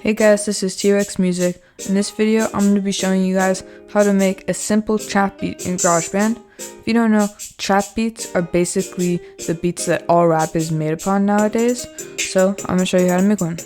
Hey guys, this is Trex Music. In this video, I'm going to be showing you guys how to make a simple trap beat in Garageband. If you don't know, trap beats are basically the beats that all rap is made upon nowadays. So, I'm going to show you how to make one.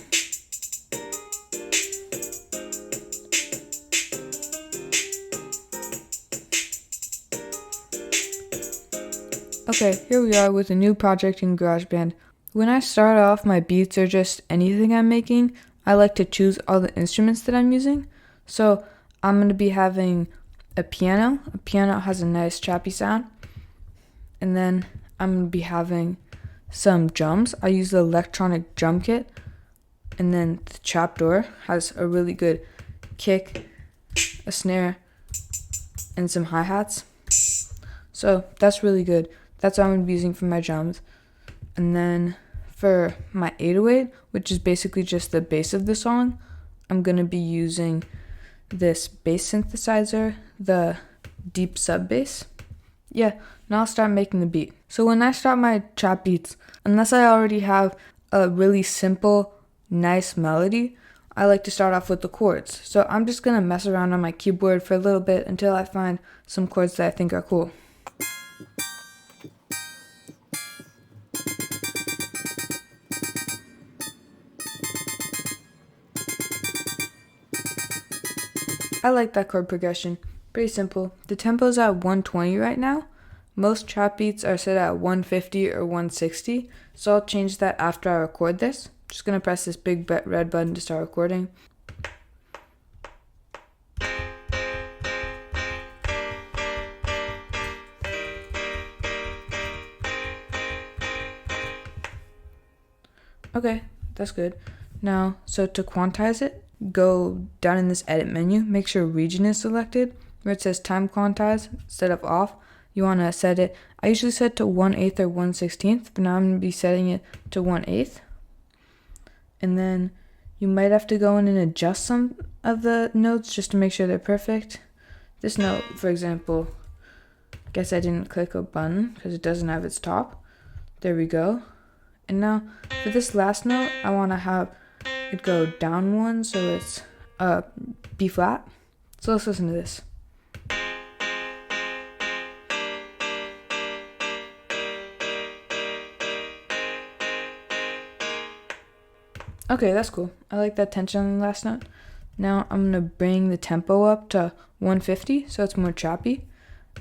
Okay, here we are with a new project in Garageband. When I start off, my beats are just anything I'm making. I like to choose all the instruments that I'm using. So I'm going to be having a piano. A piano has a nice trappy sound. And then I'm going to be having some drums. I use the electronic drum kit. And then the trapdoor has a really good kick, a snare, and some hi-hats. So that's really good. That's what I'm going to be using for my drums. And then for my 808, which is basically just the bass of the song, I'm going to be using this bass synthesizer, the deep sub bass. Yeah, now I'll start making the beat. So when I start my trap beats, unless I already have a really simple, nice melody, I like to start off with the chords. So I'm just going to mess around on my keyboard for a little bit until I find some chords that I think are cool. I like that chord progression. Pretty simple. The tempo's at 120 right now. Most trap beats are set at 150 or 160, so I'll change that after I record this. Just gonna press this big red button to start recording. Okay, that's good. Now, so to quantize it, go down in this edit menu, make sure region is selected. Where it says time quantize instead of off, you want to set it. I usually set it to 1/8 or 1/16, but now I'm going to be setting it to 1/8. And then you might have to go in and adjust some of the notes just to make sure they're perfect. This note, for example, I guess I didn't click a button because it doesn't have its top. There we go. And now for this last note, I want to have it go down one, so it's B flat. So let's listen to this. Okay, that's cool. I like that tension on the last note. Now I'm going to bring the tempo up to 150, so it's more choppy.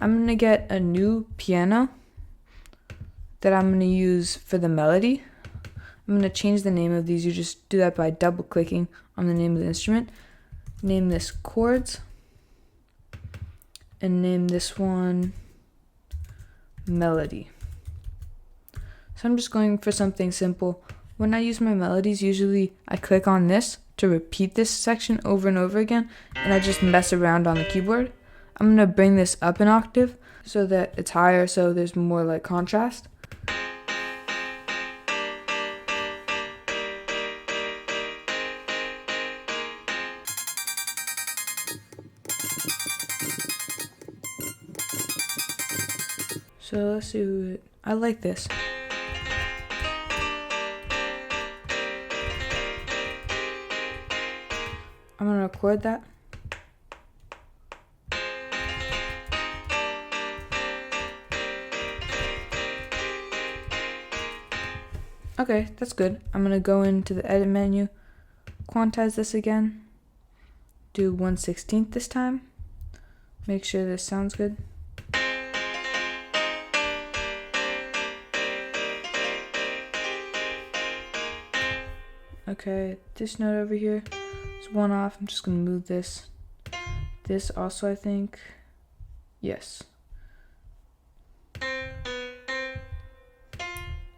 I'm going to get a new piano that I'm going to use for the melody. I'm going to change the name of these. You just do that by double clicking on the name of the instrument. Name this chords. And name this one melody. So I'm just going for something simple. When I use my melodies, usually I click on this to repeat this section over and over again, and I just mess around on the keyboard. I'm going to bring this up an octave so that it's higher, so there's more like contrast. So let's see, I like this. I'm going to record that. Okay, that's good. I'm going to go into the edit menu, quantize this again, do 1/16 this time, make sure this sounds good. Okay, this note over here is one off. I'm just going to move this. This also, I think. Yes.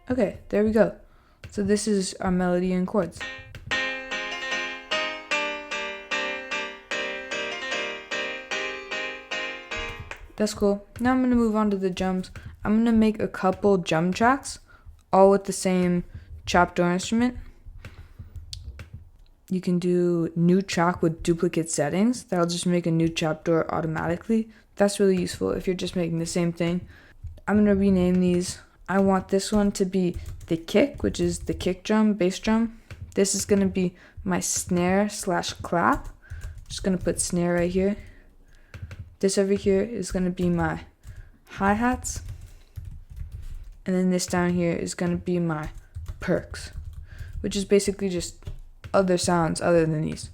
Okay, there we go. So this is our melody and chords. That's cool. Now I'm going to move on to the drums. I'm going to make a couple drum tracks, all with the same trapdoor instrument. You can do new track with duplicate settings. That'll just make a new trapdoor automatically. That's really useful if you're just making the same thing. I'm going to rename these. I want this one to be the kick, which is the kick drum, bass drum. This is going to be my snare slash clap. Just going to put snare right here. This over here is going to be my hi-hats. And then this down here is going to be my perks, which is basically just other sounds other than these.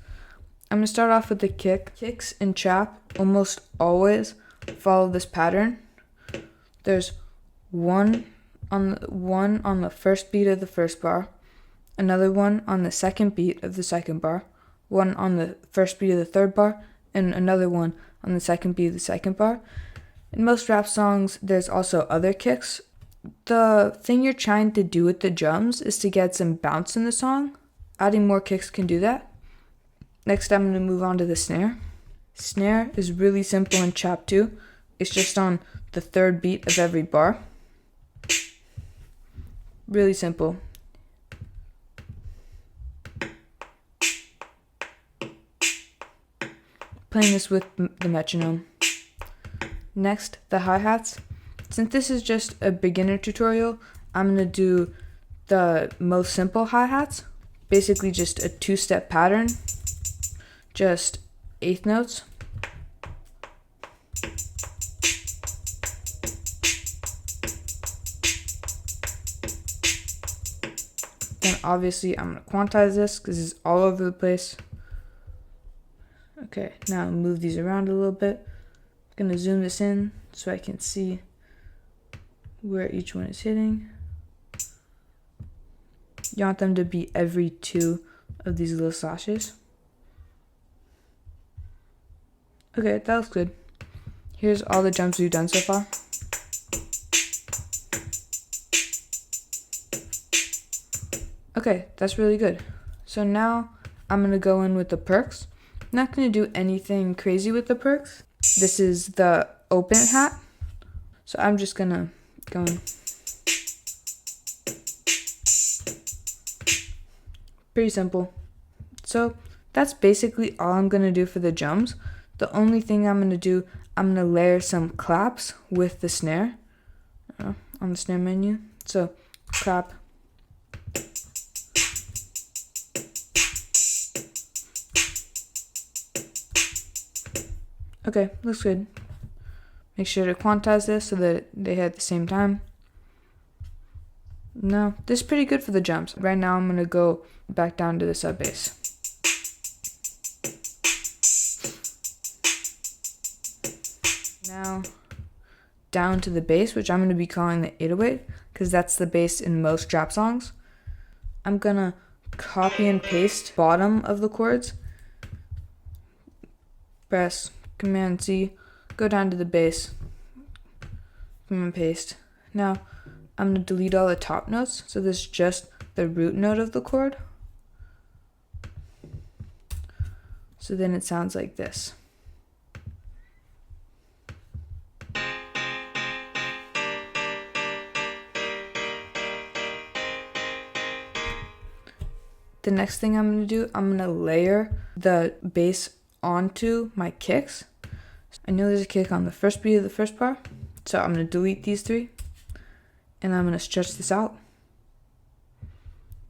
I'm going to start off with the kick. Kicks in trap almost always follow this pattern. There's one on the first beat of the first bar, another one on the second beat of the second bar, one on the first beat of the third bar, and another one on the second beat of the second bar. In most rap songs, there's also other kicks. The thing you're trying to do with the drums is to get some bounce in the song. Adding more kicks can do that. Next, I'm going to move on to the snare. Snare is really simple in trap too. It's just on the third beat of every bar. Really simple. Playing this with the metronome. Next, the hi-hats. Since this is just a beginner tutorial, I'm going to do the most simple hi-hats. Basically just a two-step pattern. Just eighth notes. Then obviously I'm going to quantize this because it's all over the place. Okay, now move these around a little bit. I'm going to zoom this in so I can see where each one is hitting. You want them to be every two of these little slashes. Okay, that looks good. Here's all the jumps we've done so far. Okay, that's really good. So now I'm going to go in with the perks. I'm not going to do anything crazy with the perks. This is the open hat. So I'm just going to go in. Pretty simple. So that's basically all I'm going to do for the drums. The only thing I'm going to do, I'm going to layer some claps with the snare on the snare menu. So clap. Okay, looks good. Make sure to quantize this so that they hit at the same time. No, this is pretty good for the jumps. Right now I'm going to go back down to the sub bass. Now down to the bass, which I'm going to be calling the 808 because that's the bass in most trap songs. I'm going to copy and paste bottom of the chords. Press Command C, go down to the bass, Command paste. Now I'm going to delete all the top notes, so this is just the root note of the chord. So then it sounds like this. The next thing I'm going to do, I'm going to layer the bass onto my kicks. I know there's a kick on the first beat of the first bar, so I'm going to delete these three, and I'm going to stretch this out.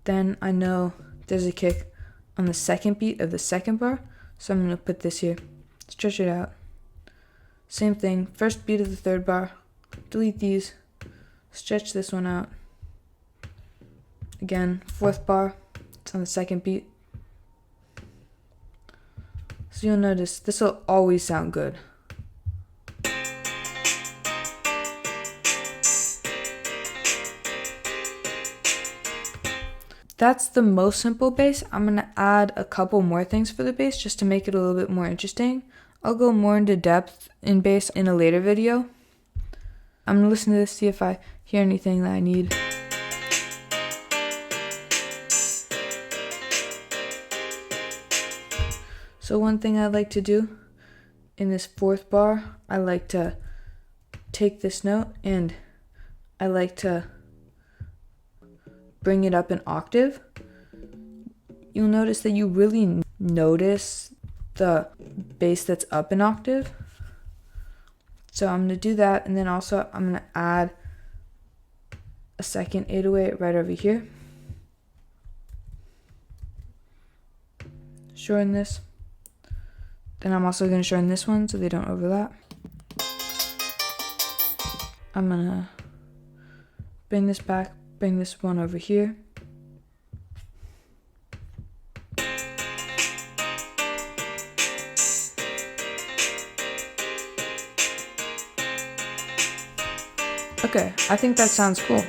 Then I know there's a kick on the second beat of the second bar, so I'm going to put this here, stretch it out. Same thing, first beat of the third bar, delete these, stretch this one out. Again, fourth bar, it's on the second beat. So you'll notice this will always sound good. That's the most simple bass. I'm going to add a couple more things for the bass just to make it a little bit more interesting. I'll go more into depth in bass in a later video. I'm going to listen to this, see if I hear anything that I need. So one thing I like to do in this fourth bar, I like to take this note and I like to bring it up an octave. You'll notice that you really notice the bass that's up an octave. So I'm going to do that, and then also I'm going to add a second 808 right over here. shorten this. Then I'm also going to shorten this one so they don't overlap. I'm going to bring this back, bring this one over here. Okay, I think that sounds cool.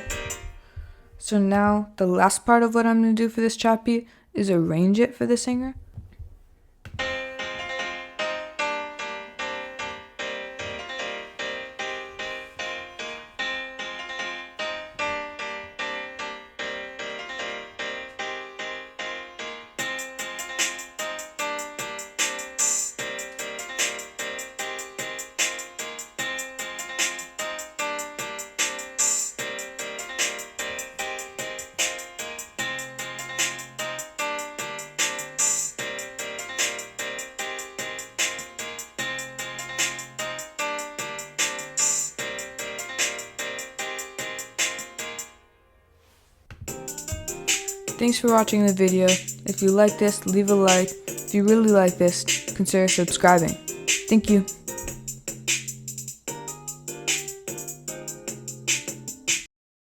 So now the last part of what I'm going to do for this chop beat is arrange it for the singer. Thanks for watching the video. If you like this, leave a like. If you really like this, consider subscribing. Thank you.